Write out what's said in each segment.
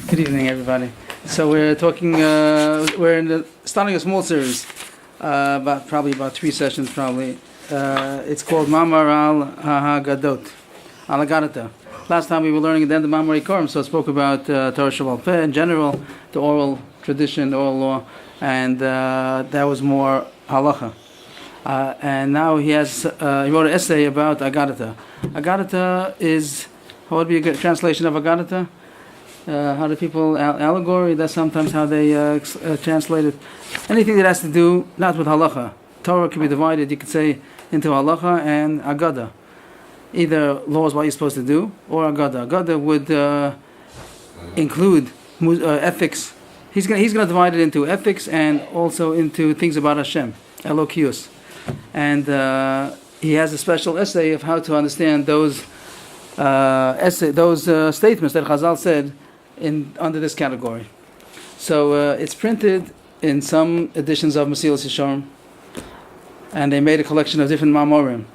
Good evening, everybody. So we're talking. We're starting a small series, about 3 sessions. It's called Mamar al Hagadot, al Agadata. Last time we were learning at the end of Mamar Ikorim, so it spoke about Torah Shabbat Peh in general, the oral tradition, the oral law, and that was more halacha. And now he wrote an essay about Agadata. Agadata is, what would be a good translation of Agadata? How do people, allegory, that's sometimes how they translate it. Anything that has to do, not with halacha. Torah can be divided, you could say, into halacha and agada. Either laws what you're supposed to do, or agada. Agada would include ethics. He's going to divide it into ethics and also into things about Hashem, Elokius. And he has a special essay of how to understand those statements that Chazal said under this category. So it's printed in some editions of Mesilas Yesharim, and they made a collection of different Mamorim.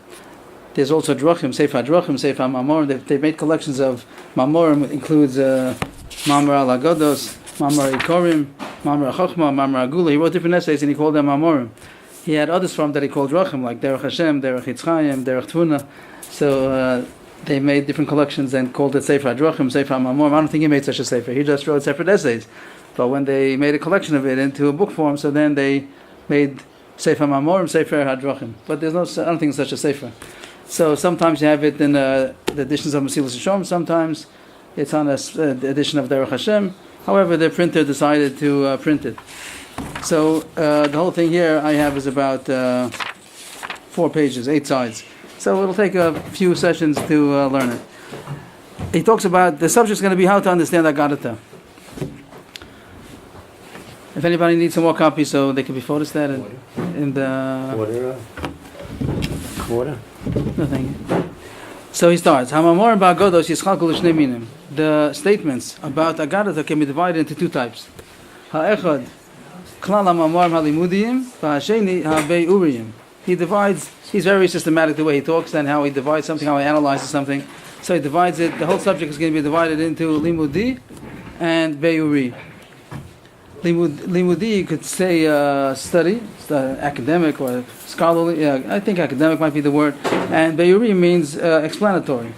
There's also Drachim, Sefer Drachim, Sefer Mamorim. They've made collections of Mamorim, includes Mamar al Agados, Mamar Ikorim, Mamar Chochma, Mamar Agula. He wrote different essays and he called them Mamorim. He had others from that he called Drachim, like Derech Hashem, Derech Yitzchayim, Derech Tvuna. So they made different collections and called it Sefer Drachim, Sefer Mamorim. I don't think he made such a sefer. He just wrote separate essays. But when they made a collection of it into a book form, so then they made Sefer Mamorim, Sefer HaDrachim. But I don't think it's such a sefer. So sometimes you have it in the editions of Mesilas Yesharim, sometimes it's on the edition of Derech Hashem. However, the printer decided to print it. So the whole thing here I have is about 4 pages, 8 sides. So it'll take a few sessions to learn it. He talks about, the subject is going to be how to understand Agadata. If anybody needs some more copies, so they can be photostat in the... Quarter? No, thank you. So he starts. The statements about Agadata can be divided into 2 types. Ha'echad, klal ha'mamarim ha'limudiyim, v'ha'sheni ha'bei'uriyim. He divides, he's very systematic the way he talks and how he divides something, how he analyzes something. So he divides it, the whole subject is going to be divided into limudi and bei'uri. Limudi, you could say study, academic or scholarly. I think academic might be the word. And bei'uri means explanatory.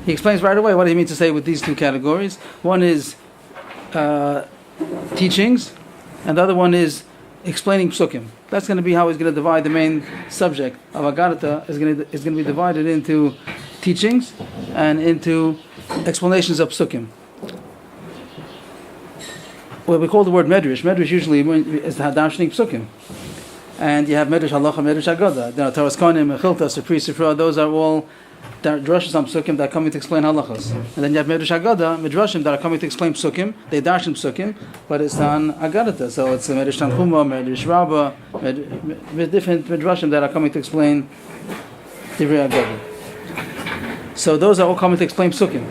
He explains right away what he means to say with these 2 categories. One is teachings, and the other one is explaining psukim. That's going to be how he's going to divide the main subject of Agadata. Is going to be divided into teachings and into explanations of psukim. What we call the word medrash. Medrash usually is the darshaning psukim, and you have medrash halacha, medrash agada. There are Taras Kohanim, Mechilta, Sifri, Sifra. Those are all drashas on psukim that are coming to explain halachas. And then you have medrash agada, midrashim that are coming to explain psukim. They darshan psukim, but it's on agadata. So it's medrash tanchuma, medrash rabba, different midrashim that are coming to explain divrei agada. So those are all coming to explain psukim.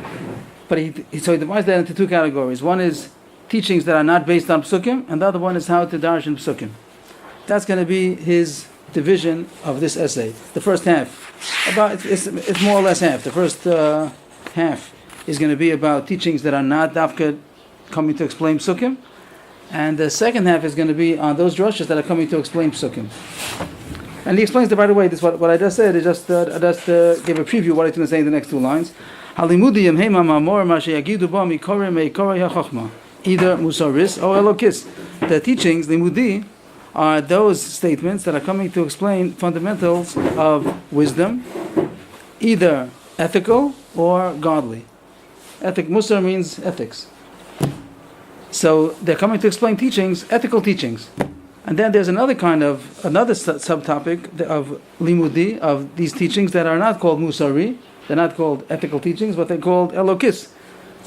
But he divides that into 2 categories. One is teachings that are not based on psukim, and the other one is how to darshan psukim. That's going to be his division of this essay. The first half, it's more or less half. The first half is going to be about teachings that are not dafka coming to explain psukim, and the second half is going to be on those drashas that are coming to explain psukim. And he explains that, by the way, this what I just said is just gave a preview of what he's going to say in the next 2 lines. Halimudiyim heima mamor ma sheyagidu ba mikore meikore hachachma. Either musaris or elokis. The teachings, limudi, are those statements that are coming to explain fundamentals of wisdom, either ethical or godly. Musar means ethics. So they're coming to explain teachings, ethical teachings. And then there's another subtopic of limudi, of these teachings that are not called musari, they're not called ethical teachings, but they're called elokis,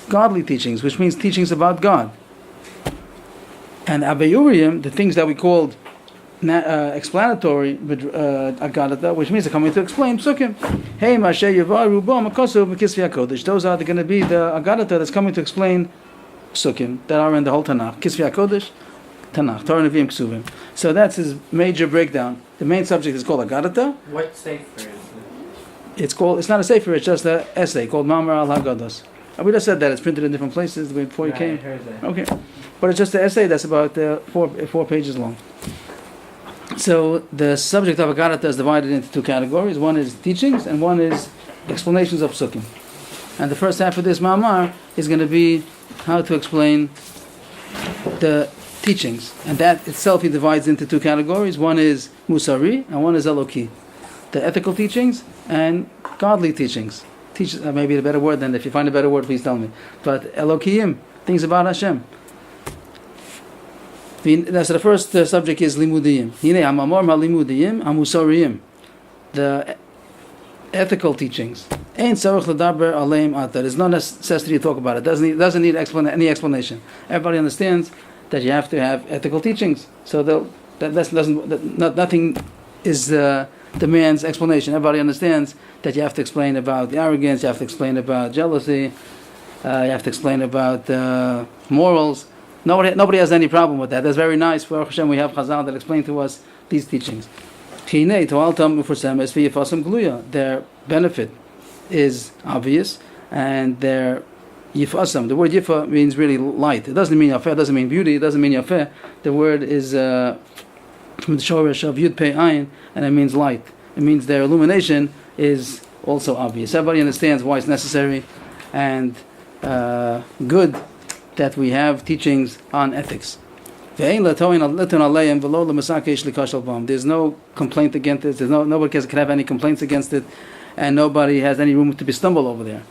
godly teachings, which means teachings about God. And abeyuriyim, the things that we called explanatory agadata, which means they're coming to explain psukim. Hey, mashe yevaru bo makosu mekisvi hakodesh. Those are going to be the agadata that's coming to explain psukim that are in the whole Tanakh. Kisvi hakodesh, Tanakh, Torah Nevi'im Ksuvim. So that's his major breakdown. The main subject is called agadata. What sefer is it? It's not a sefer, it's just an essay called Mamar al Hagados. We just said that it's printed in different places before you Right, came. I heard that. Okay, but it's just an essay that's about four pages long. So the subject of Agarata is divided into two categories. One is teachings, and one is explanations of psukim. And the first half of this ma'amar is going to be how to explain the teachings, and that itself he divides into two categories. One is musari, and one is eloki, the ethical teachings and godly teachings. Maybe a better word than, if you find a better word, please tell me. But Elokim, things about Hashem. So the first subject is limudiyim. Hine hamamor halimudiyim hamusariyim, the ethical teachings. Ein tzarich ledaber aleim ata. There's no necessity to talk about it. Doesn't need any explanation. Everybody understands that you have to have ethical teachings. So nothing is demands explanation. Everybody understands that you have to explain about arrogance. You have to explain about jealousy. You have to explain about morals. Nobody has any problem with that. That's very nice. For Hashem, we have Chazal that explain to us these teachings. Their benefit is obvious, and their yifasam. The word yifa means really light. It doesn't mean yafeh. It doesn't mean beauty. It doesn't mean yafeh. The word is from the shorish of yud pei ayin, and it means light. It means their illumination is also obvious. Everybody understands why it's necessary and good that we have teachings on ethics. There's no complaint against it. Nobody can have any complaints against it, and nobody has any room to be stumbled over there.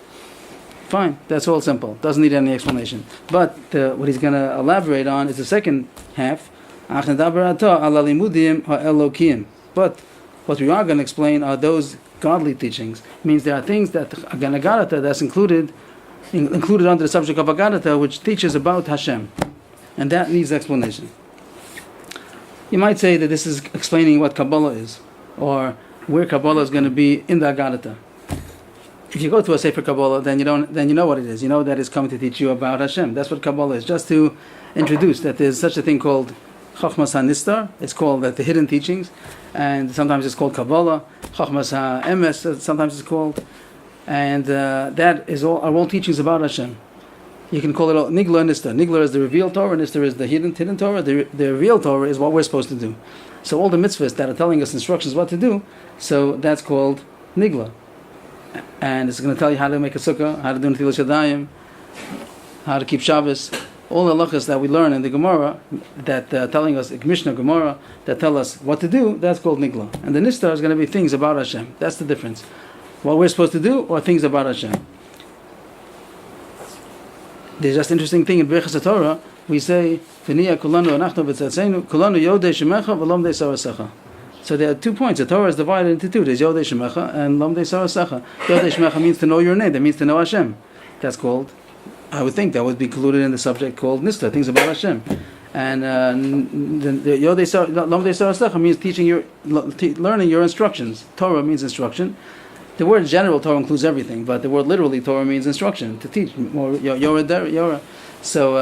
Fine, that's all simple. Doesn't need any explanation. But what he's going to elaborate on is the second half. But what we are going to explain are those godly teachings. It means there are things that that's included under the subject of Agadata, which teaches about Hashem, and that needs explanation. You might say that this is explaining what Kabbalah is, or where Kabbalah is going to be in the Agadata. If you go to a Sefer Kabbalah, then you know what it is. You know that it's coming to teach you about Hashem. That's what Kabbalah is. Just to introduce that there's such a thing called Chachmas HaNistar. It's called the hidden teachings, and sometimes it's called Kabbalah. Chachmas HaEmes, sometimes it's called. And that are all teachings about Hashem. You can call it all Nigla and Nistar. Nigla is the revealed Torah, and Nistar is the hidden Torah. The revealed Torah is what we're supposed to do. So all the mitzvahs that are telling us instructions what to do, so that's called Nigla. And it's going to tell you how to make a sukkah, how to do Netilas Yadayim, how to keep Shabbos. All the halachas that we learn in the Gemara, that telling us, Mishnah Gemara, that tell us what to do, that's called Nigla. And the Nistar is going to be things about Hashem. That's the difference. What we're supposed to do, or things about Hashem. There's just interesting thing in Birchas Torah. We say, "V'niya kulanu anachnu v'tzatzenu kulanu yodei shemecha v'lomdei sarasecha." So there are 2 points. The Torah is divided into two. There's yodei shemecha and lomdei sarasecha. Yodei shemecha means to know your name. That means to know Hashem. That's called. I would think that would be included in the subject called Nista, things about Hashem. And the yodei lomdei sarasecha means learning your instructions. Torah means instruction. The word general Torah includes everything, but the word literally Torah means instruction, to teach. More Yorah. So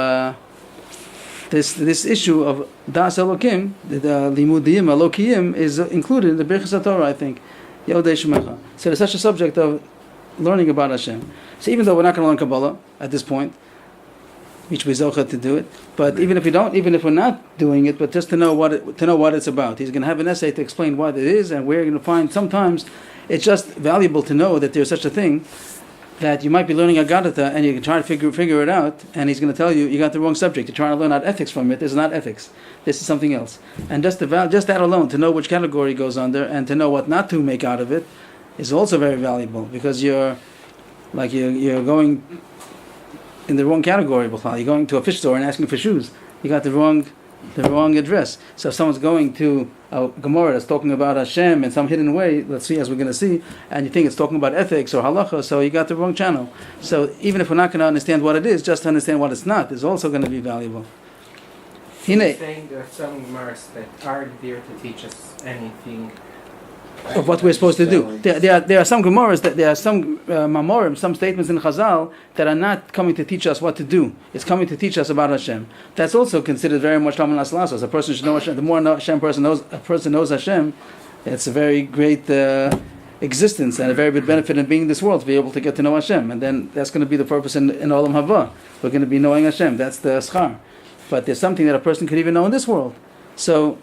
this issue of Das Elokim, the Limudiyim Elokiyim, is included in the Birchas Torah, I think. Yodei Shemecha. So there's such a subject of learning about Hashem. So even though we're not going to learn Kabbalah at this point, which we zocha to do it, but even if we're not doing it, but just to know what it's about, he's going to have an essay to explain what it is, and we're going to find sometimes it's just valuable to know that there's such a thing, that you might be learning Agadata and you can try to figure it out, and he's going to tell you got the wrong subject. You're trying to learn out ethics from it. This is not ethics. This is something else. And just that alone, to know which category goes under and to know what not to make out of it, is also very valuable, because you're going in the wrong category. You're going to a fish store and asking for shoes. You got the wrong address. So if someone's going to a Gemara that's talking about Hashem in some hidden way, let's see, as we're going to see, and you think it's talking about ethics or halacha, so you got the wrong channel. So even if we're not going to understand what it is, just to understand what it's not is also going to be valuable. He's saying there are some Gemaras that aren't there to teach us anything of what we're supposed to do. There are some Gemaras, there are some Mamorim, some statements in Chazal that are not coming to teach us what to do. It's coming to teach us about Hashem. That's also considered very much Laman Asalasos. A person should know Hashem. The more a person knows Hashem, it's a very great existence and a very big benefit in being in this world to be able to get to know Hashem. And then that's going to be the purpose in Olam Haba. We're going to be knowing Hashem. That's the schar. But there's something that a person could even know in this world. So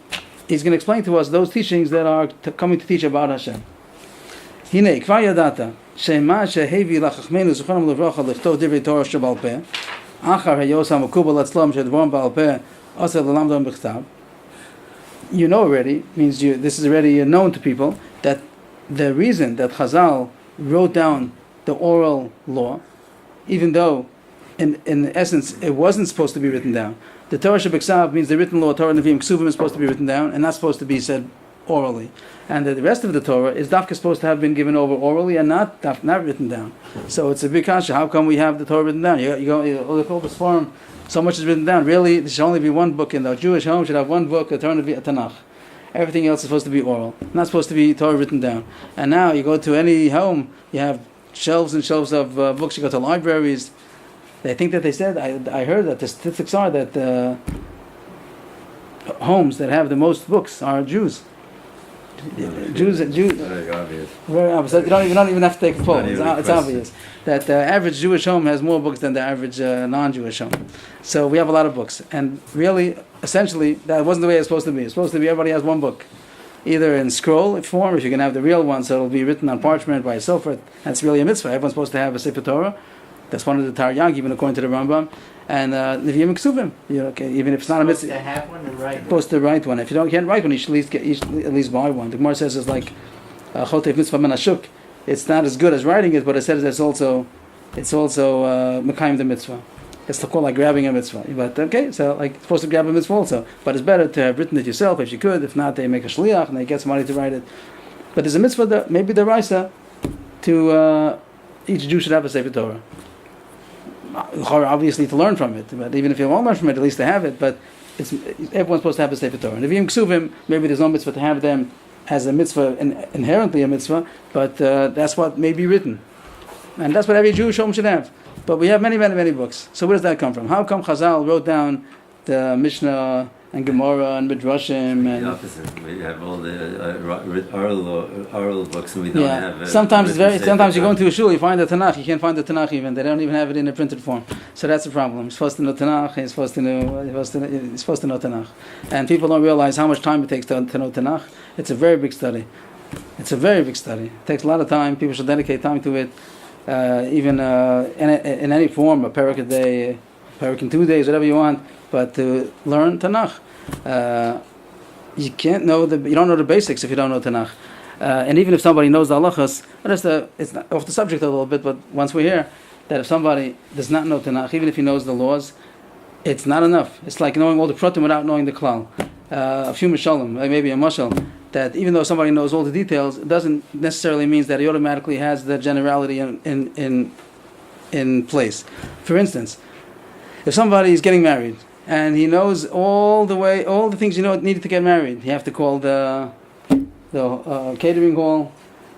he's going to explain to us those teachings that are coming to teach about Hashem. Hine, kvar yadata, shema shehevi lachachmenu zuchanam levracha lichtov divrei Torah shebal peh, achar hayos hamakubal atzlam shedvarim bal peh, asel l'lamdam b'chtav. You know already, means this is already known to people, that the reason that Chazal wrote down the oral law, even though in essence it wasn't supposed to be written down. The Torah Shebeksav means the written law, Torah Nevi'im Ksuvim, is supposed to be written down and not supposed to be said orally. And the rest of the Torah is dafka supposed to have been given over orally and not written down. So it's a big kasha. How come we have the Torah written down? You look over this form, so much is written down. Really, there should only be one book in the Jewish home should have one book, a Torah Nevi'im, a Tanakh. Everything else is supposed to be oral, not supposed to be Torah written down. And now you go to any home, you have shelves and shelves of books. You go to libraries. They think that they said, I heard that the statistics are that homes that have the most books are Jews. Jews. Very obvious. Very obvious. You don't even have to take a poll. It's obvious that the average Jewish home has more books than the average non-Jewish home. So we have a lot of books, and really, essentially, that wasn't the way it's supposed to be. It's supposed to be everybody has one book, either in scroll form, if you can have the real one, so it'll be written on parchment by a sofer. That's really a mitzvah. Everyone's supposed to have a Sefer Torah. That's one of the Taryag, even according to the Rambam. And Nevi'im Ksuvim, even if it's not a mitzvah. Supposed to have one and write one. Supposed to write one. If you can't write one, you should at least buy one. The Gemara says it's like Chotev Mitzvah Menashuk. It's not as good as writing it, but it says it's also Mekayim the mitzvah. It's called like grabbing a mitzvah. But okay, so like it's supposed to grab a mitzvah also. But it's better to have written it yourself if you could. If not, they make a shliach and they get somebody to write it. But there's a mitzvah that maybe the Raisa to each Jew should have a Sefer Torah. Obviously to learn from it, but even if you won't learn from it, at least to have it. But everyone's supposed to have a Sefer Torah. And if you Ksuvim, maybe there's no mitzvah to have them as a mitzvah, inherently a mitzvah, but that's what may be written. And that's what every Jewish home should have. But we have many, many, many books. So where does that come from? How come Chazal wrote down the Mishnah and Gemara and Midrashim? And the opposite. We have all the oral books, and we don't have. Sometimes you go into a shul, you find the Tanakh. You can't find the Tanakh even. They don't even have it in a printed form. So that's the problem. You're supposed to know Tanakh. You're supposed to know Tanakh. And people don't realize how much time it takes to know Tanakh. It's a very big study. It takes a lot of time. People should dedicate time to it. Even in any form, a parak a day, a parak in 2 days, whatever you want. But to learn Tanakh, you don't know the basics if you don't know Tanakh. And even if somebody knows the halachas, it's not off the subject a little bit, but once we're here, that if somebody does not know Tanakh, even if he knows the laws, it's not enough. It's like knowing all the pratim without knowing the klal. A few mishalim, maybe a mashal, that even though somebody knows all the details, it doesn't necessarily mean that he automatically has the generality in place. For instance, if somebody is getting married, and he knows all the things needed to get married. You have to call the catering hall.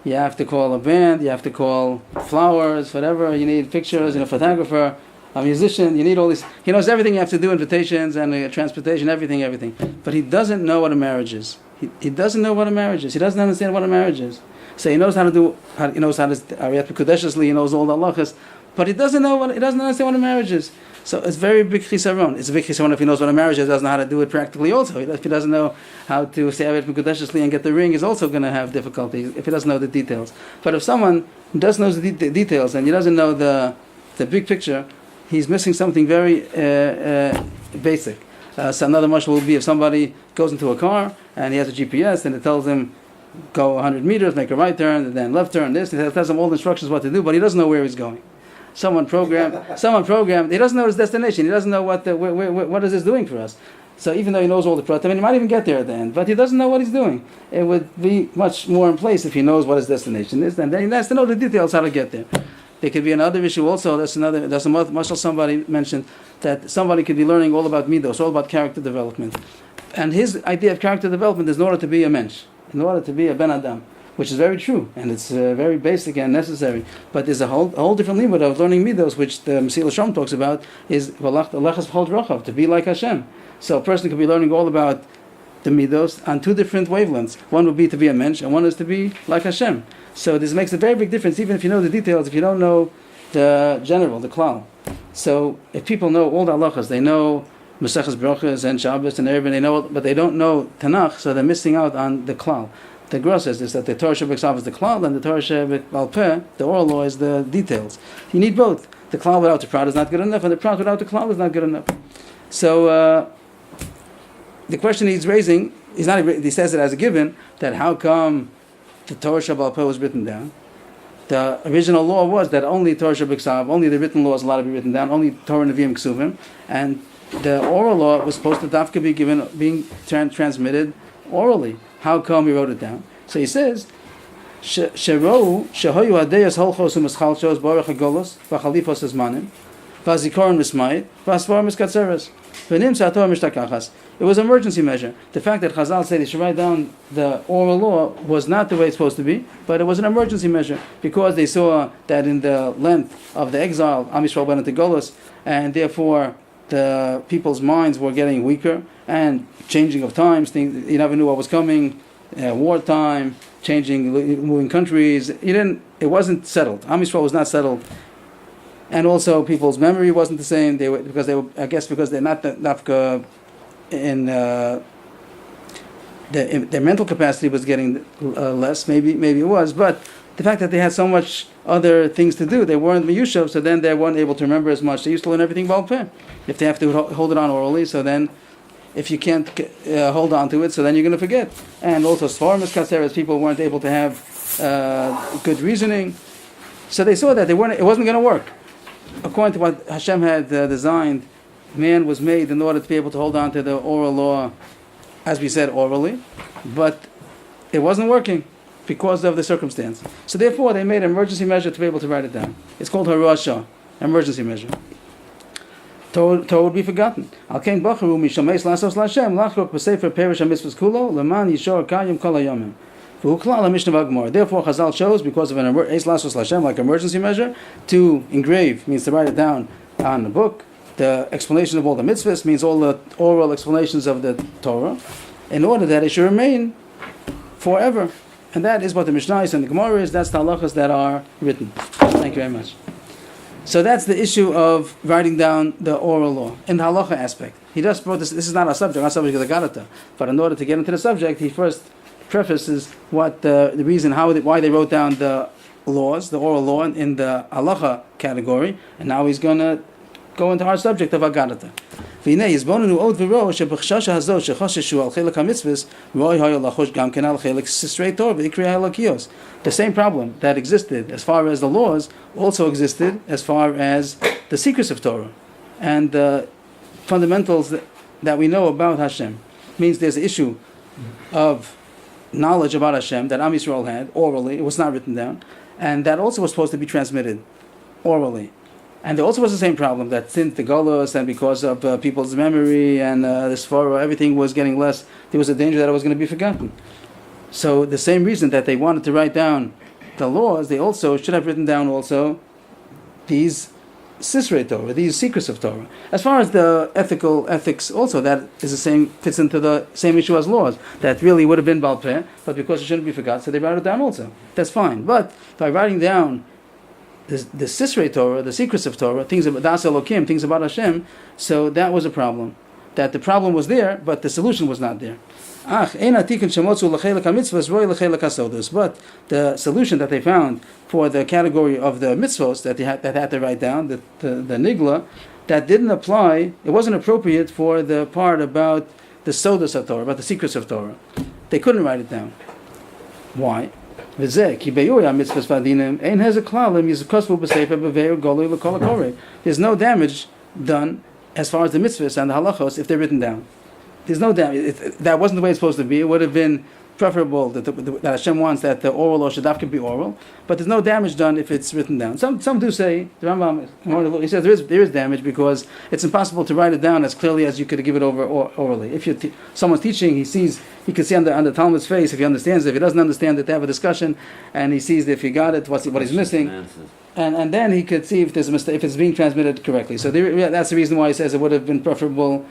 You have to call a band. You have to call flowers, whatever you need, pictures, a photographer, a musician. You need all this. He knows everything you have to do, invitations and transportation, everything. But he doesn't know what a marriage is. He doesn't know what a marriage is. He doesn't understand what a marriage is. So he knows how to do. He knows how to Ariyat B'Kodeshesli. He knows all the halachas, but he doesn't understand what a marriage is. So it's very big chisaron. It's a big chisaron if he knows what a marriage is, doesn't know how to do it practically also. If he doesn't know how to say Ariyat B'Kodeshesli and get the ring, he's also going to have difficulty if he doesn't know the details. But if someone does know the details and he doesn't know the big picture, he's missing something very basic. So another mashal will be if somebody goes into a car and he has a GPS and it tells him go 100 meters, make a right turn, and then left turn, this, and it tells him all the instructions what to do, but he doesn't know where he's going. Someone programmed, he doesn't know his destination, he doesn't know what is this doing for us. So even though he knows all the pratim, he might even get there at the end, but he doesn't know what he's doing. It would be much more in place if he knows what his destination is, and then he has to know the details how to get there. There could be another issue also, that's a mashal somebody mentioned, that somebody could be learning all about midos, all about character development. And his idea of character development is in order to be a mensch, in order to be a ben adam, which is very true, and it's very basic and necessary. But there's a whole different limud of learning midos, which the Mesil Hashem talks about, is to be like Hashem. So a person could be learning all about the midos on two different wavelengths. One would be to be a mensch, and one is to be like Hashem. So this makes a very big difference, even if you know the details, if you don't know the general, the klal. So if people know all the halachas, they know Maseches Brachos and Shabbos and Erev, they know, but they don't know Tanakh, so they're missing out on the klal. The Gra says is that the Torah Shebeksav is the klal, and the Torah Shebekal Peh, the oral law, is the details. You need both. The klal without the prat is not good enough, and the prat without the klal is not good enough. So the question he's raising, he says it as a given, that how come the Torah Shebekal Peh was written down? The original law was that only Torah Shebeksav, only the written law is allowed to be written down, only Torah Nevi'im Ksuvim, and the oral law was supposed to dafka be being transmitted orally. How come he wrote it down? So he says, "Sherohu shehoyu adeyas holchos u'mischalshos baruch hagolos v'chalifos ezmanim v'azikoron mismayit v'asvar miskatzeres v'nim sator mishtakachas." It was an emergency measure. The fact that Chazal said he should write down the oral law was not the way it's supposed to be, but it was an emergency measure because they saw that in the length of the exile, Am Yisrael went into Golos, and therefore the people's minds were getting weaker and changing of times. Things, you never knew what was coming. Wartime, moving countries. It wasn't settled. Am Yisrael was not settled, and also people's memory wasn't the same. Because they're not in their mental capacity was getting less. Maybe it was, but the fact that they had so much other things to do, they weren't miyushav, so then they weren't able to remember as much. They used to learn everything Baal Peh. If they have to hold it on orally, so then if you can't hold on to it, so then you're going to forget. And also Sfarim Katseres, people weren't able to have good reasoning. So they saw that it wasn't going to work. According to what Hashem had designed, man was made in order to be able to hold on to the oral law, as we said, orally, but it wasn't working because of the circumstance. So therefore, they made an emergency measure to be able to write it down. It's called Harasha, emergency measure. Torah would be forgotten. Al kein bacharu mishameis lasos laShem lachrok b'sefer perish hamitzvos kulo leman yishor kayim kol hayomim. Therefore, Chazal chose, because of an eis lasos laShem, like emergency measure, to engrave, means to write it down on the book. The explanation of all the mitzvahs means all the oral explanations of the Torah, in order that it should remain forever. And that is what the Mishnah and the Gemara is. That's the halachas that are written. Thank you very much. So that's the issue of writing down the oral law in the halacha aspect. He just brought this. This is not our subject. Our subject is the Garata. But in order to get into the subject, he first prefaces what the reason why they wrote down the laws, the oral law, in the halacha category, and now he's going to go into our subject of Agadata. The same problem that existed as far as the laws also existed as far as the secrets of Torah and the fundamentals that we know about Hashem. Means there's an issue of knowledge about Hashem that Am Yisrael had orally. It was not written down, and that also was supposed to be transmitted orally. And there also was the same problem that since the Golos and because of people's memory and the Sfara, everything was getting less, there was a danger that it was going to be forgotten. So the same reason that they wanted to write down the laws, they also should have written down also these Sisrei Torah, these secrets of Torah. As far as the ethics also, that is the same, fits into the same issue as laws. That really would have been Baal Peh, but because it shouldn't be forgotten, so they wrote it down also. That's fine. But by writing down the Sisrei Torah, the secrets of Torah, things about Das Elokim, things about Hashem, so that was a problem. That the problem was there, but the solution was not there. But the solution that they found for the category of the mitzvos that had to write down, the nigla, that didn't apply, it wasn't appropriate for the part about the sodas of Torah, about the secrets of Torah. They couldn't write it down. Why? There's no damage done as far as the mitzvahs and the halachos if they're written down. There's no damage. That wasn't the way it's supposed to be. It would have been preferable that Hashem wants that the oral law should have to be oral, but there's no damage done if it's written down. Some do say, the Rambam, he says there is damage because it's impossible to write it down as clearly as you could give it over orally. If someone's teaching, he can see on the Talmud's face if he understands it. If he doesn't understand it, they have a discussion, and he sees if he got it, what he's missing, and then he could see if there's a mistake, if it's being transmitted correctly. So that's the reason why he says it would have been preferable.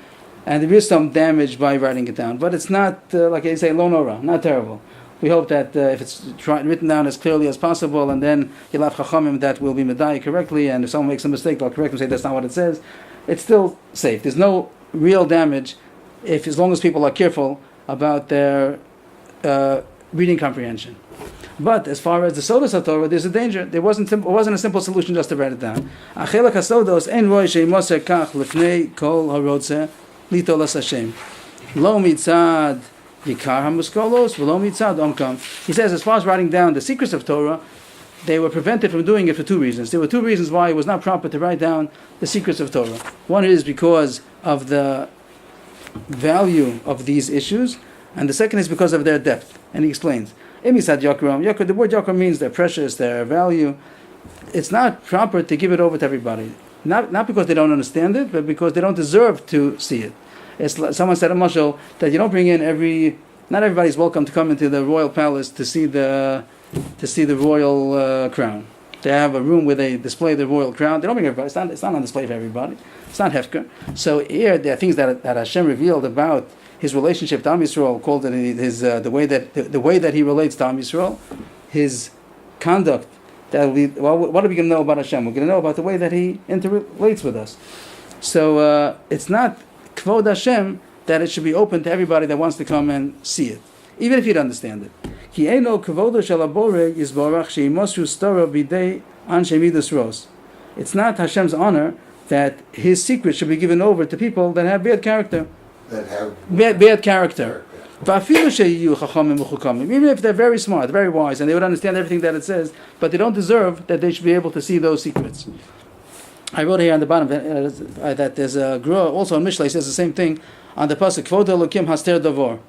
And there is some damage by writing it down, but it's not like I say, lo nora, not terrible. We hope that if it's written down as clearly as possible, and then you'll have chachamim that will be medayik correctly, and if someone makes a mistake, they'll correct and say that's not what it says. It's still safe. There's no real damage as long as people are careful about their reading comprehension. But as far as the sodas of Torah, there's a danger. It wasn't a simple solution just to write it down. Achelak hasodos en roy sheimoser kach lefnei kol harodze litolas Hashem. Lo mitzad yikar hamuskolos v'lo mitzad omkam. He says, as far as writing down the secrets of Torah, they were prevented from doing it for two reasons. There were two reasons why it was not proper to write down the secrets of Torah. One is because of the value of these issues, and the second is because of their depth. And he explains. Emisad Yokram. The word Yokram means they're precious, they're value. It's not proper to give it over to everybody. Not because they don't understand it, but because they don't deserve to see it. It's like someone said a mashal that you don't bring in not everybody's welcome to come into the royal palace to see the royal crown. They have a room where they display the royal crown. They don't bring everybody. It's not on display for everybody. It's not hefker. So here there are things that Hashem revealed about his relationship to Am Yisrael, called it the way that he relates to Am Yisrael, his conduct. What are we going to know about Hashem? We're going to know about the way that he interrelates with us. So it's not kvod Hashem that it should be open to everybody that wants to come and see it, even if you don't understand it. Ki eino kvodo shel habore yisborach sheimosu stora bidei anshe midas ros. It's not Hashem's honor that his secret should be given over to people that have bad character. Bad character. Even if they're very smart, very wise, and they would understand everything that it says, but they don't deserve that they should be able to see those secrets. I wrote here on the bottom that there's a Grua, also in Mishlei, says the same thing on the pasuk Kvod Elokim Haster Davor.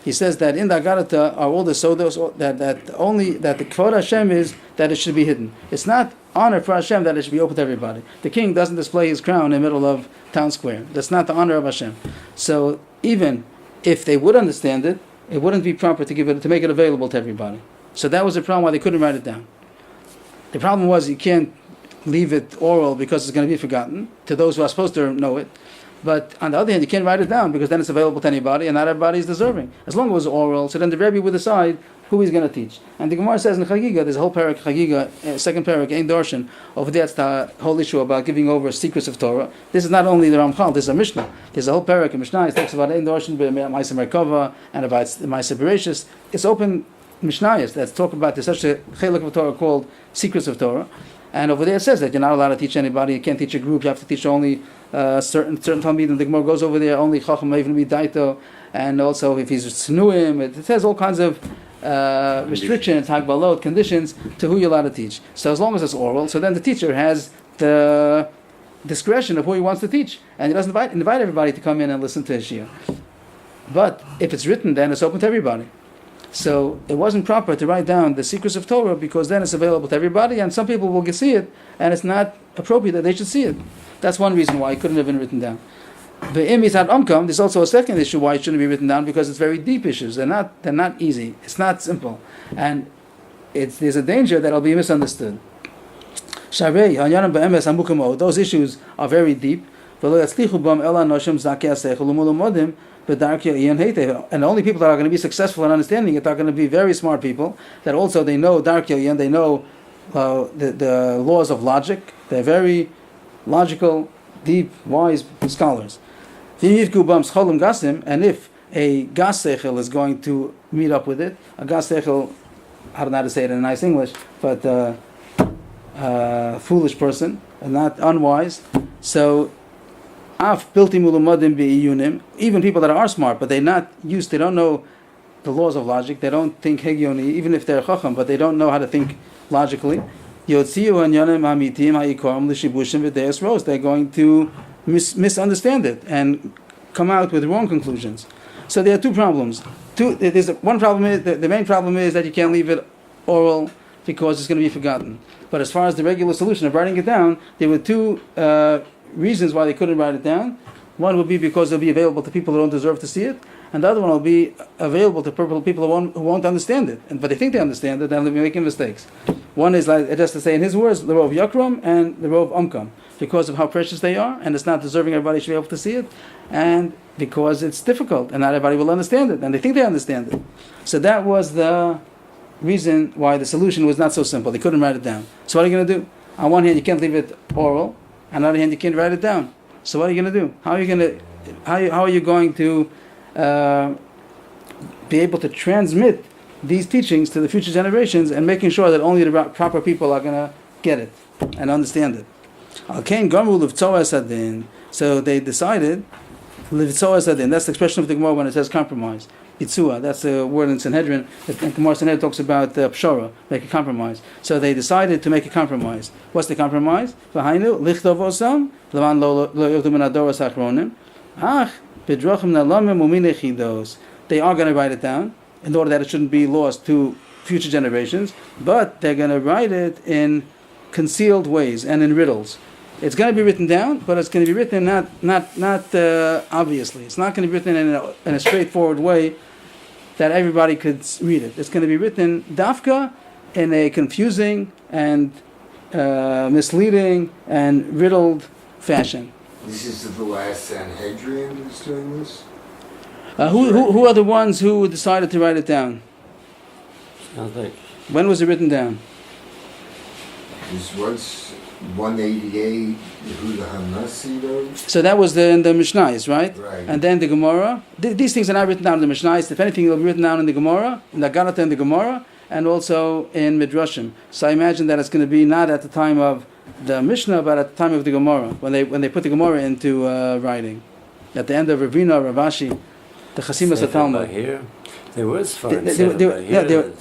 He says that in the Agarata are all the sodos that the Kvod Hashem is that it should be hidden. It's not honor for Hashem that it should be open to everybody. The king doesn't display his crown in the middle of town square. That's not the honor of Hashem. So even if they would understand it, it wouldn't be proper to make it available to everybody. So that was the problem why they couldn't write it down. The problem was you can't leave it oral because it's going to be forgotten to those who are supposed to know it. But on the other hand, you can't write it down because then it's available to anybody, and not everybody is deserving. As long as it was oral, so then the Rebbe would decide who he's going to teach. And the Gemara says in Chagiga, there's a whole parak Chagiga, second parak, Ein Darshan, over there it's the whole issue about giving over secrets of Torah. This is not only the Ramchal, this is a Mishnah. There's a whole parak in Mishnah, it talks about Ein Darshan, Ma'aseh Merkava, and about Ma'aseh Bereshis. It's open Mishnayos that talk about there's such a chelik of Torah called secrets of Torah. And over there it says that you're not allowed to teach anybody, you can't teach a group, you have to teach only certain Talmidim. The Gemara goes over there, only Chacham even be Daito, and also if he's Snuim, it says all kinds of restrictions, Hagbalot, conditions to who you're allowed to teach. So as long as it's oral, so then the teacher has the discretion of who he wants to teach, and he doesn't invite everybody to come in and listen to his shiur. But if it's written, then it's open to everybody. So it wasn't proper to write down the secrets of Torah because then it's available to everybody, and some people will see it, and it's not appropriate that they should see it. That's one reason why it couldn't have been written down. There's also a second issue why it shouldn't be written down, because it's very deep issues. They're not easy. It's not simple, and there's a danger that it'll be misunderstood. Those issues are very deep. And the only people that are going to be successful in understanding it are going to be very smart people that also they know Dark Yelyan, they know the laws of logic. They're very logical, deep, wise scholars. And if a gas seichel is going to meet up with it, a gas seichel, I don't know how to say it in nice English, but foolish person, and not unwise. So even people that are smart, but they don't know the laws of logic, they don't think hegioni, even if they're chacham, but they don't know how to think logically. They're going to misunderstand it and come out with wrong conclusions. So there are two problems. One problem is the main problem is that you can't leave it oral because it's going to be forgotten. But as far as the regular solution of writing it down, there were two reasons why they couldn't write it down. One would be because it'll be available to people who don't deserve to see it, and the other one will be available to people who won't understand it. But they think they understand it, and they'll be making mistakes. One is, like it has to say in his words, the Rov Yakram and the Rov Omkam, because of how precious they are, and it's not deserving everybody should be able to see it, and because it's difficult, and not everybody will understand it, and they think they understand it. So that was the reason why the solution was not so simple. They couldn't write it down. So what are you going to do? On one hand, you can't leave it oral. On the other hand, you can't write it down. So what are you going to do? How are you going to be able to transmit these teachings to the future generations and making sure that only the proper people are going to get it and understand it? So they decided, that's the expression of the Gemara when it says compromise. Itzua, that's the word in Sanhedrin. The Gemara Sanhedrin talks about pshara, make a compromise. So they decided to make a compromise. What's the compromise? They are going to write it down in order that it shouldn't be lost to future generations, but they're going to write it in concealed ways and in riddles. It's going to be written down, but it's going to be written not obviously. It's not going to be written in a straightforward way that everybody could read it. It's going to be written dafka in a confusing and misleading and riddled fashion. This is the last Sanhedrin who's doing this? Who are the ones who decided to write it down? Sounds like When was it written down? This was 188 Yehuda Hanasi wrote. So that was in the Mishnayos, right? Right. And then the Gemara. These things are not written down in the Mishnayos. If anything, they'll be written down in the Gemara, in the Agarata and the Gemara, and also in Midrashim. So I imagine that it's going to be not at the time of the Mishnah, but at the time of the Gemara, when they put the Gemara into writing. At the end of Ravina, Ravashi, the Chasimas of Talmud. Here, there was Sfarim.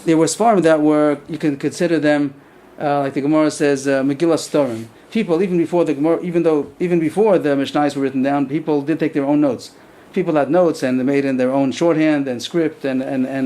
There were Sfarim that were, you can consider them, like the Gemara says, Megillah Storim. People, even before the Gemara, even before the Mishnayos were written down, people did take their own notes. People had notes and they made in their own shorthand and script and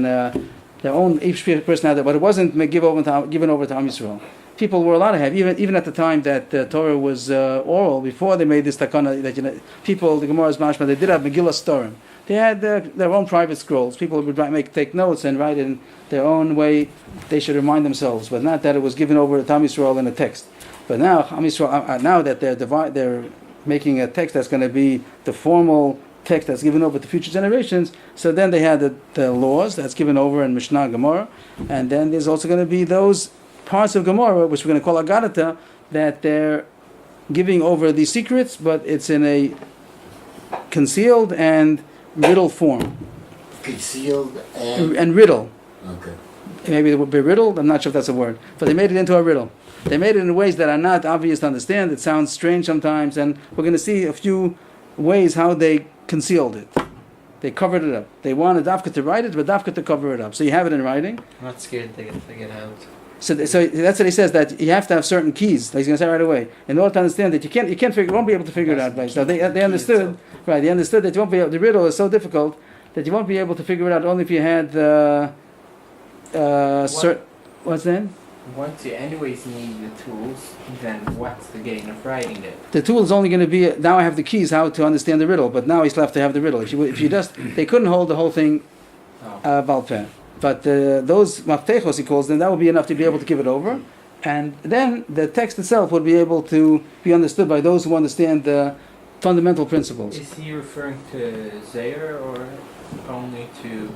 their own, each person had that, but it wasn't given over to Am Yisrael. People were allowed to have, even at the time that the Torah was oral, before they made this takana, that people, the Gemara's mashma, they did have Megillah Storim. They had their own private scrolls. People would take notes and write in their own way they should remind themselves, but not that it was given over to Am Yisrael in a text. But now, Am Yisrael, now that they're making a text that's going to be the formal text that's given over to future generations, so then they had the laws that's given over in Mishnah Gemara, and then there's also going to be those parts of Gemara, which we're going to call Agarata, that they're giving over these secrets, but it's in a concealed and riddle form. Concealed and riddle. Okay. Maybe it would be riddled, I'm not sure if that's a word. But they made it into a riddle. They made it in ways that are not obvious to understand. It sounds strange sometimes, and we're going to see a few ways how they concealed it. They covered it up. They wanted Dafka to write it, but Dafka to cover it up. So you have it in writing. I'm not scared to get out. So that's what he says, that you have to have certain keys. Like he's going to say right away, in order to understand that you won't be able to figure it out. Right? So they understood, right? They understood that you won't be able. The riddle is so difficult that you won't be able to figure it out only if you had what's that? Once you anyways need the tools, then what's the gain of writing it? The tool is only going to be, now I have the keys how to understand the riddle, but now he's left to have the riddle. If you just, they couldn't hold the whole thing balpeh. But those maftechos, he calls them, that would be enough to be able to give it over. And then the text itself would be able to be understood by those who understand the fundamental principles. Is he referring to Zayer or only to...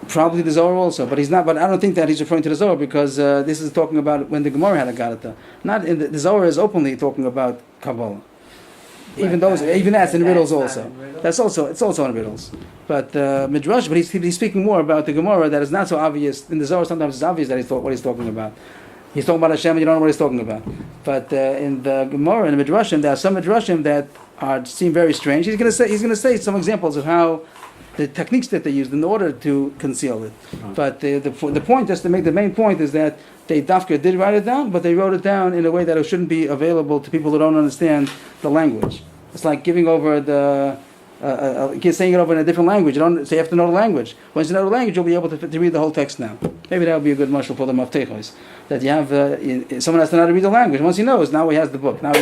Probably the Zohar also, but he's not. But I don't think that he's referring to the Zohar, because this is talking about when the Gemara had a Garata. Not in the Zohar is openly talking about Kabbalah. Even that's in riddles also. It's also in riddles. But Midrash, but he's speaking more about the Gemara that is not so obvious. In the Zohar, sometimes it's obvious that what he's talking about. He's talking about Hashem, and you don't know what he's talking about. But in the Gemara, in the Midrashim, there are some Midrashim that seem very strange. He's going to say some examples of how the techniques that they used in order to conceal it. But the point, just to make the main point, is that they dafka did write it down, but they wrote it down in a way that it shouldn't be available to people who don't understand the language. It's like giving over saying it over in a different language. So you have to know the language. Once you know the language, you'll be able to read the whole text now. Maybe that would be a good mashal for the maftechos. That you have someone has to know how to read the language. Once he knows, now he has the book. Now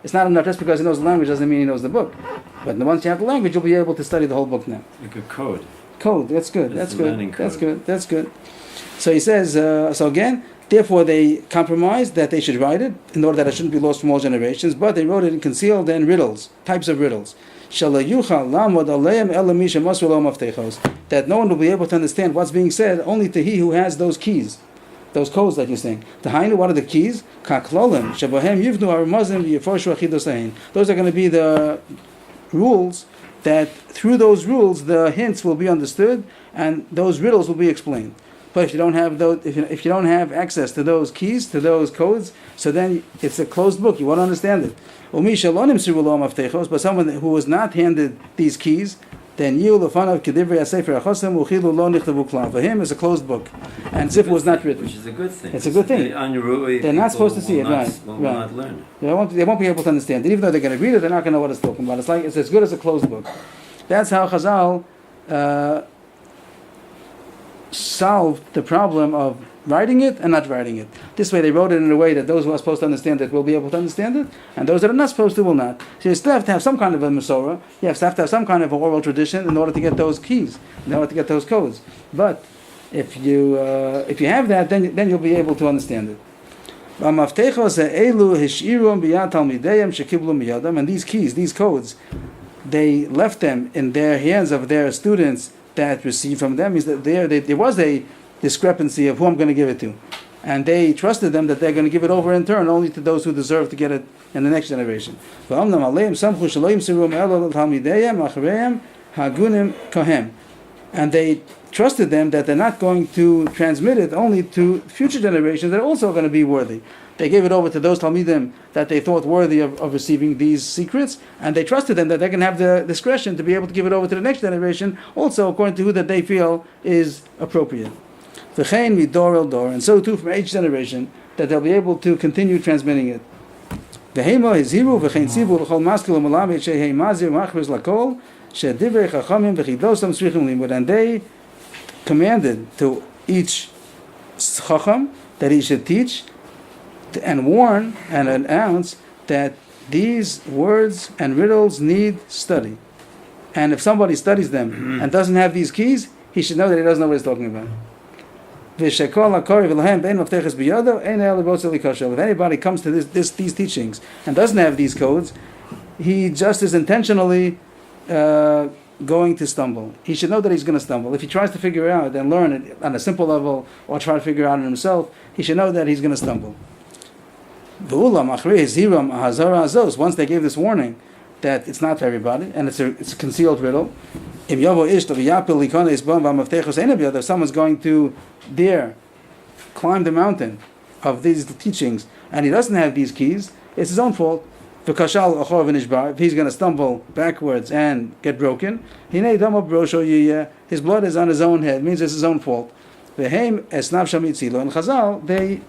it's not enough just because he knows the language doesn't mean he knows the book. But once you have the language, you'll be able to study the whole book now. like a code. That's good. That's good. learning code. That's good. So he says. So again, Therefore, they compromised that they should write it in order that it shouldn't be lost from all generations, but they wrote it in concealed and riddles, types of riddles. That no one will be able to understand what's being said, only to he who has those keys, those codes that you're saying. What are the keys? Those are going to be the rules, that through those rules the hints will be understood and those riddles will be explained. But if you don't have those, if you don't have access to those keys, to those codes, so then it's a closed book. You won't understand it. But someone who was not handed these keys, then for him it's a closed book, and Sifra was not written. Which is a good thing. It's a good thing. They're not supposed to see it, right? Will not learn. They won't be able to understand it. Even though they're going to read it, they're not going to know what it's talking about. It's as good as a closed book. That's how Chazal solved the problem of writing it and not writing it. This way they wrote it in a way that those who are supposed to understand it will be able to understand it, and those that are not supposed to will not. So you still have to have some kind of a Masorah, you have to have some kind of an oral tradition in order to get those keys, in order to get those codes. But if you have that, then you'll be able to understand it. And these keys, these codes, they left them in their hands of their students that received from them. Means that there was a discrepancy of who I'm going to give it to, and they trusted them that they're going to give it over in turn only to those who deserve to get it in the next generation. And they trusted them that they're not going to transmit it only to future generations that are also going to be worthy. They gave it over to those Talmidim that they thought worthy of receiving these secrets, and they trusted them that they can have the discretion to be able to give it over to the next generation, also according to who that they feel is appropriate. And so too from each generation, that they'll be able to continue transmitting it. And they commanded to each Chacham that he should teach and warn and announce that these words and riddles need study. And if somebody studies them and doesn't have these keys, he should know that he doesn't know what he's talking about. If anybody comes to these teachings and doesn't have these codes, he just is intentionally going to stumble. He should know that he's going to stumble. If he tries to figure it out and learn it on a simple level or try to figure it out on himself, he should know that he's going to stumble. Once they gave this warning that it's not for everybody and it's a concealed riddle, if someone's going to dare climb the mountain of these teachings and he doesn't have these keys, it's his own fault. If he's going to stumble backwards and get broken, his blood is on his own head. It means it's his own fault. And Chazal,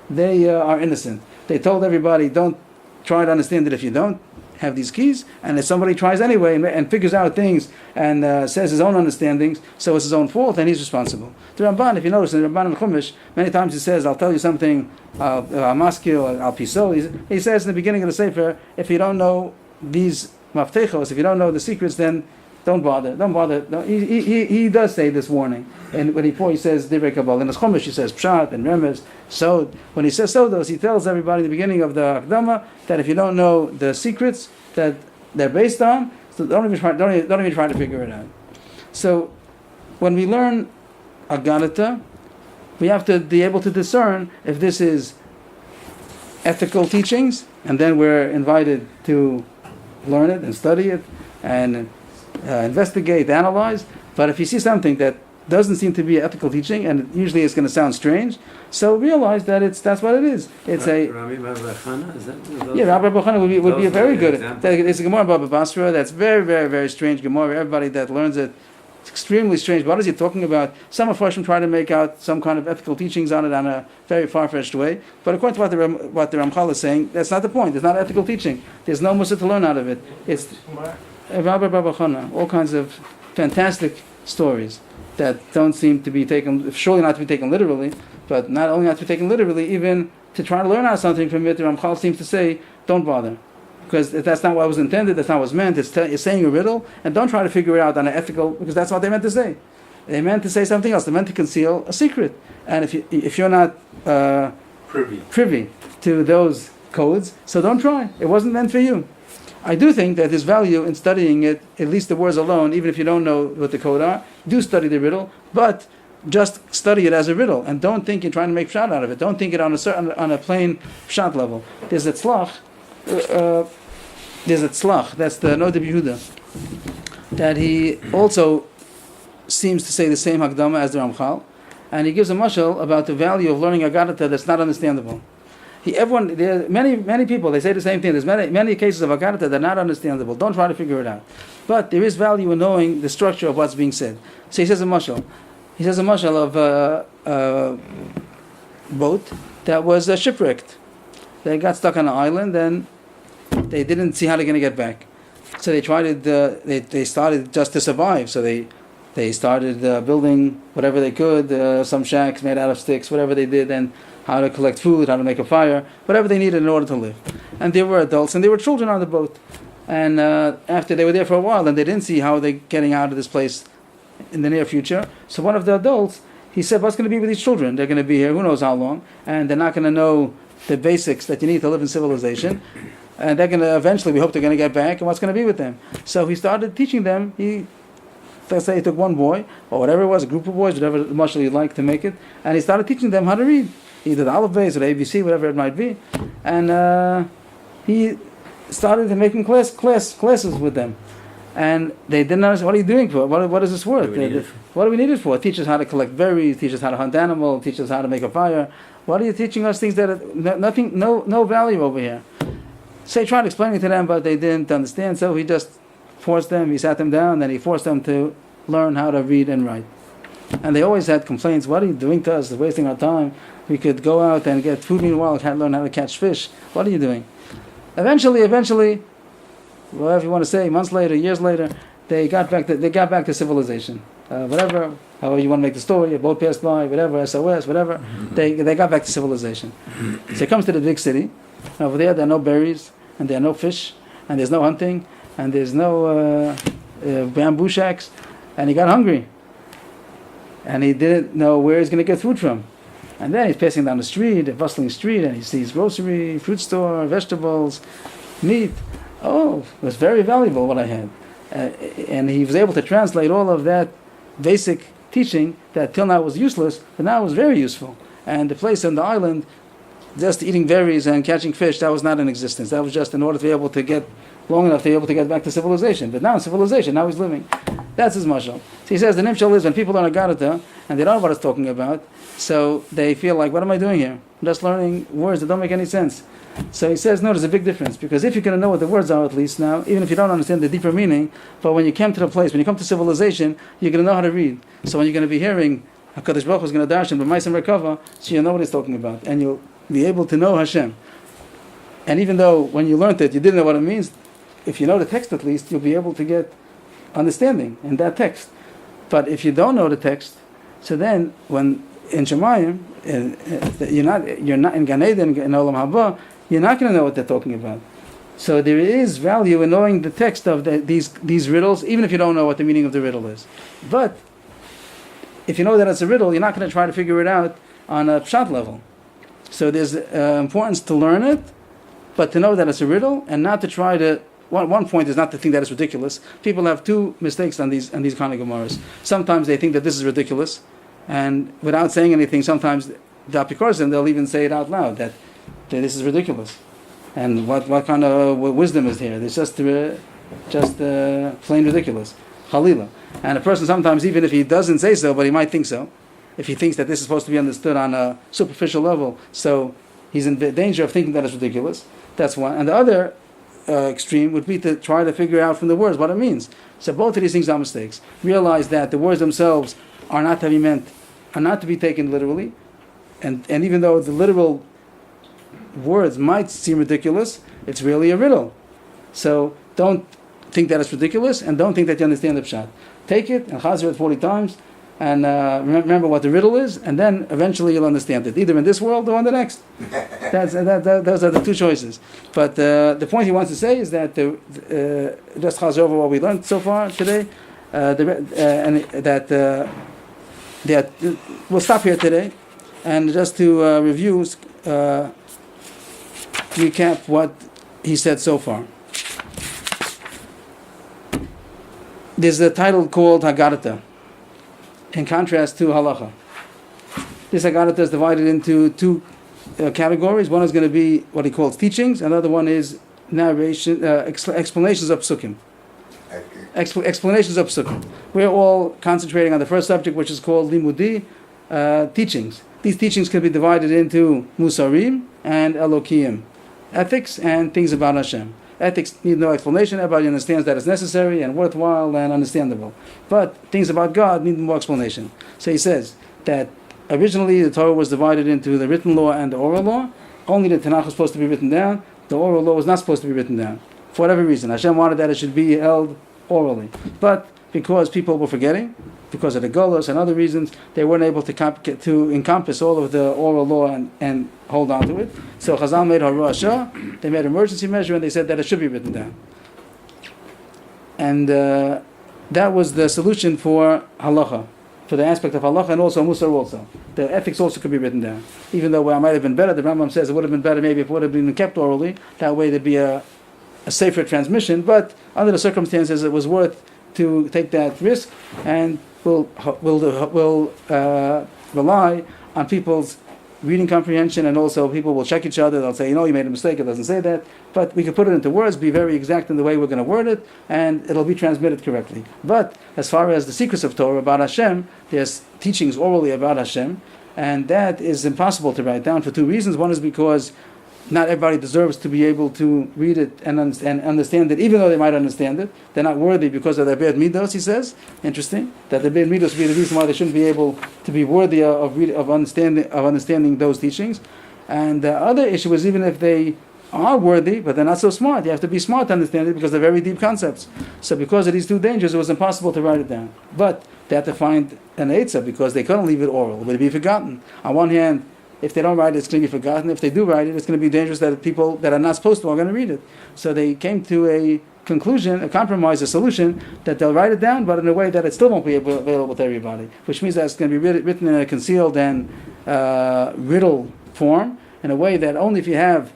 they are innocent. They told everybody, don't try to understand it if you don't have these keys, and if somebody tries anyway and figures out things and says his own understandings, so it's his own fault and he's responsible. The Ramban, if you notice in the Ramban and Chumash, many times he says, I'll tell you something, I'll maskil, I'll piso. He says in the beginning of the Sefer, if you don't know these maftechos, if you don't know the secrets, then don't bother. He does say this warning. And before he says Divrei Kabbalah, in his Chumash he says Pshat and Remez, Sod. When he says Sodos, he tells everybody in the beginning of the Akdama that if you don't know the secrets that they're based on, so don't even try to figure it out. So when we learn Agadata, we have to be able to discern if this is ethical teachings, and then we're invited to learn it and study it and investigate, analyze. But if you see something that doesn't seem to be ethical teaching, and usually it's going to sound strange, so realize that that's what it is. It's Rabbi Chana, is that? Rabbi Chana would be a very good. It's a Gemara Baba Basra that's very, very, very strange Gemara. Everybody that learns it, it's extremely strange. What is he talking about? Some of us try to make out some kind of ethical teachings on it on a very far-fetched way. But according to what the Ramchal is saying, that's not the point. It's not ethical teaching. There's no mussar to learn out of it. It's Rabbi Chana, all kinds of fantastic stories that don't seem to be taken, surely not to be taken literally, but not only not to be taken literally, even to try to learn out something from it, the Ramchal seems to say, don't bother. Because that's not what was intended, that's not what was meant, it's saying a riddle, and don't try to figure it out on an ethical, because that's what they meant to say. They meant to say something else. They meant to conceal a secret. And if you're not privy to those codes, so don't try. It wasn't meant for you. I do think that there's value in studying it, at least the words alone, even if you don't know what the code are. Do study the riddle, but just study it as a riddle, and don't think you're trying to make pshat out of it. Don't think it on a plain pshat level. There's a tzlach. That's the Noda B'Yehuda, that he also seems to say the same Hakdama as the Ramchal, and he gives a mashal about the value of learning a Agadata that's not understandable. There are many people, they say the same thing. There's many cases of Agadata that are not understandable. Don't try to figure it out. But there is value in knowing the structure of what's being said. So he says a mashal. He says a mashal of a boat that was shipwrecked. They got stuck on an island and they didn't see how they're going to get back. So they tried they started just to survive. So they started building whatever they could, some shacks made out of sticks, whatever they did, and how to collect food, how to make a fire, whatever they needed in order to live. And there were adults and there were children on the boat. And after they were there for a while, and they didn't see how they're getting out of this place in the near future. So one of the adults, he said, what's going to be with these children? They're going to be here who knows how long, and they're not going to know the basics that you need to live in civilization. And they're going to, eventually, we hope they're going to get back, and what's going to be with them? So he started teaching them. Let's say he took one boy, or whatever it was, a group of boys, whatever mushal you'd like to make it, and he started teaching them how to read. Either the Aleph Beis or the ABC, whatever it might be. And he started making classes with them. And they didn't understand, what are you doing for? What is this worth? What do we need it for? Teach us how to collect berries, teach us how to hunt animals, teach us how to make a fire. What are you teaching us things that are nothing, no value over here? So he tried explaining to them, but they didn't understand, so he just forced them, he sat them down, and he forced them to learn how to read and write. And they always had complaints, what are you doing to us? They're wasting our time. We could go out and get food, meanwhile, learn how to catch fish. What are you doing? Eventually, whatever you want to say, months later, years later, they got back to civilization. Whatever, however you want to make the story, a boat passed by, whatever, SOS, whatever, they got back to civilization. So he comes to the big city. Over there are no berries, and there are no fish, and there's no hunting, and there's no bamboo shacks, and he got hungry. And he didn't know where he's going to get food from. And then he's passing down the street, a bustling street, and he sees grocery, fruit store, vegetables, meat. Oh, it was very valuable what I had. And he was able to translate all of that basic teaching that till now was useless, but now was very useful. And the place on the island, just eating berries and catching fish, that was not in existence. That was just in order to be able to get long enough to be able to get back to civilization. But now in civilization, now he's living. That's his mashal. So he says the nimshal is when people learn Agadata and they don't know what it's talking about, so they feel like, what am I doing here? I'm just learning words that don't make any sense. So he says, no, there's a big difference, because if you're going to know what the words are at least now, even if you don't understand the deeper meaning, but when you come to the place, when you come to civilization, you're going to know how to read. So when you're going to be hearing HaKadosh Baruch Hu is going to darshan b'maisem rekava, so you'll know what he's talking about, and you'll be able to know Hashem. And even though when you learned it, you didn't know what it means, if you know the text at least, you'll be able to get understanding in that text. But if you don't know the text, so then when in Shemayim, you're not in Gan Eden, in Olam Haba, you're not going to know what they're talking about. So there is value in knowing the text of these riddles, even if you don't know what the meaning of the riddle is. But if you know that it's a riddle, you're not going to try to figure it out on a pshat level. So there's importance to learn it, but to know that it's a riddle, and not to try to. One point is not to think that it's ridiculous. People have two mistakes on these kind of Gemaras. Sometimes they think that this is ridiculous, and without saying anything, sometimes the apikoros, they'll even say it out loud that this is ridiculous. And what kind of wisdom is here? It's just plain ridiculous. Chalila. And a person sometimes, even if he doesn't say so, but he might think so, if he thinks that this is supposed to be understood on a superficial level, so he's in danger of thinking that it's ridiculous. That's one. And the other extreme would be to try to figure out from the words what it means. So both of these things are mistakes. Realize that the words themselves are not to be taken literally, and even though the literal words might seem ridiculous, it's really a riddle. So don't think that it's ridiculous, and don't think that you understand the pshat. Take it and chazir it 40 times, and remember what the riddle is, and then eventually you'll understand it, either in this world or in the next. Those are the two choices. But the point he wants to say is that just chazir over what we learned so far today, We'll stop here today, and just to recap what he said so far. There's a title called Haggadah, in contrast to Halacha. This Haggadah is divided into two categories. One is going to be what he calls teachings, another one is narration, explanations of psukim. Explanations of psukim. We're all concentrating on the first subject, which is called limudi, teachings. These teachings can be divided into musarim and elokim, ethics and things about Hashem. Ethics need no explanation. Everybody understands that it's necessary and worthwhile and understandable. But things about God need more explanation. So he says that originally the Torah was divided into the written law and the oral law. Only the Tanakh was supposed to be written down. The oral law was not supposed to be written down. For whatever reason, Hashem wanted that it should be held orally. But because people were forgetting, because of the Golos and other reasons, they weren't able to encompass all of the oral law and hold on to it. So Chazal made Harua Shah, they made an emergency measure, and they said that it should be written down. And that was the solution for halacha, for the aspect of halacha, and also musar also. The ethics also could be written down. Even though it might have been better, the Rambam says it would have been better maybe if it would have been kept orally. That way there'd be a safer transmission. But under the circumstances, it was worth to take that risk, and we'll rely on people's reading comprehension, and also people will check each other. They'll say, you made a mistake, it doesn't say that. But we can put it into words, be very exact in the way we're going to word it, and it'll be transmitted correctly. But as far as the secrets of Torah about Hashem, there's teachings orally about Hashem, and that is impossible to write down for two reasons. One is because not everybody deserves to be able to read it and understand it, even though they might understand it. They're not worthy because of their bad midos, he says. Interesting. That the bad midos would be the reason why they shouldn't be able to be worthy of understanding those teachings. And the other issue is, even if they are worthy, but they're not so smart, you have to be smart to understand it because they're very deep concepts. So because of these two dangers, it was impossible to write it down. But they had to find an eitzah because they couldn't leave it oral. It would be forgotten. On one hand, if they don't write it, it's going to be forgotten. If they do write it, it's going to be dangerous that people that are not supposed to are going to read it. So they came to a conclusion, a compromise, a solution, that they'll write it down, but in a way that it still won't be available to everybody, which means that it's going to be written in a concealed and riddle form, in a way that only if you have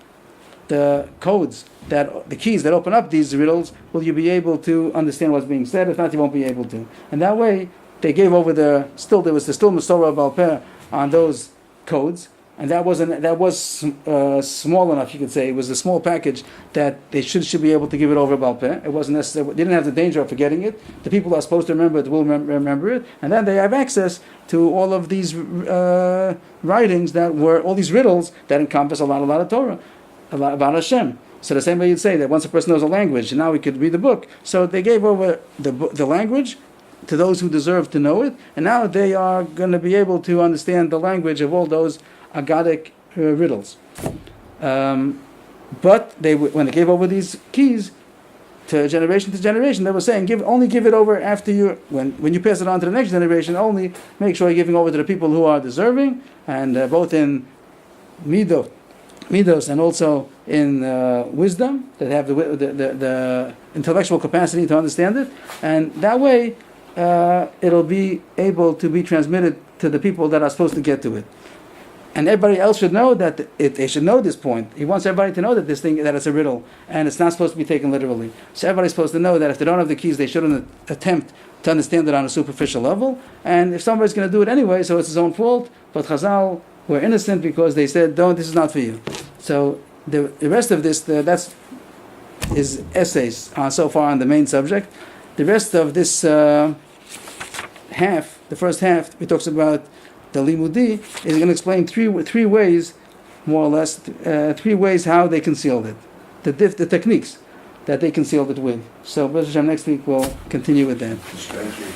the codes, the keys that open up these riddles, will you be able to understand what's being said. If not, you won't be able to. And that way, they gave over there was still Masorah Baal Peh on those codes. And that was small enough, you could say. It was a small package that they should be able to give it over Baal Peh. It wasn't necessary. They didn't have the danger of forgetting it. The people who are supposed to remember it will remember it. And then they have access to all of these writings that were, all these riddles that encompass a lot of Torah, about Hashem. So the same way you'd say that once a person knows a language, now he could read the book. So they gave over the language to those who deserve to know it. And now they are going to be able to understand the language of all those Agadic riddles. But when they gave over these keys to generation, they were saying, only give it over after when you pass it on to the next generation, only make sure you're giving over to the people who are deserving, and both in midos and also in wisdom, that have the intellectual capacity to understand it, and that way it'll be able to be transmitted to the people that are supposed to get to it. And everybody else should know that they should know this point. He wants everybody to know that that it's a riddle, and it's not supposed to be taken literally. So everybody's supposed to know that if they don't have the keys, they shouldn't attempt to understand it on a superficial level. And if somebody's going to do it anyway, so it's his own fault. But Chazal were innocent because they said, "No, this is not for you." So the rest of this, that's his essays so far on the main subject. The rest of this the first half, he talks about the limudi, is going to explain three ways, more or less, three ways how they concealed it, the techniques that they concealed it with. So, B'ezras Hashem, next week we'll continue with that. Thank you.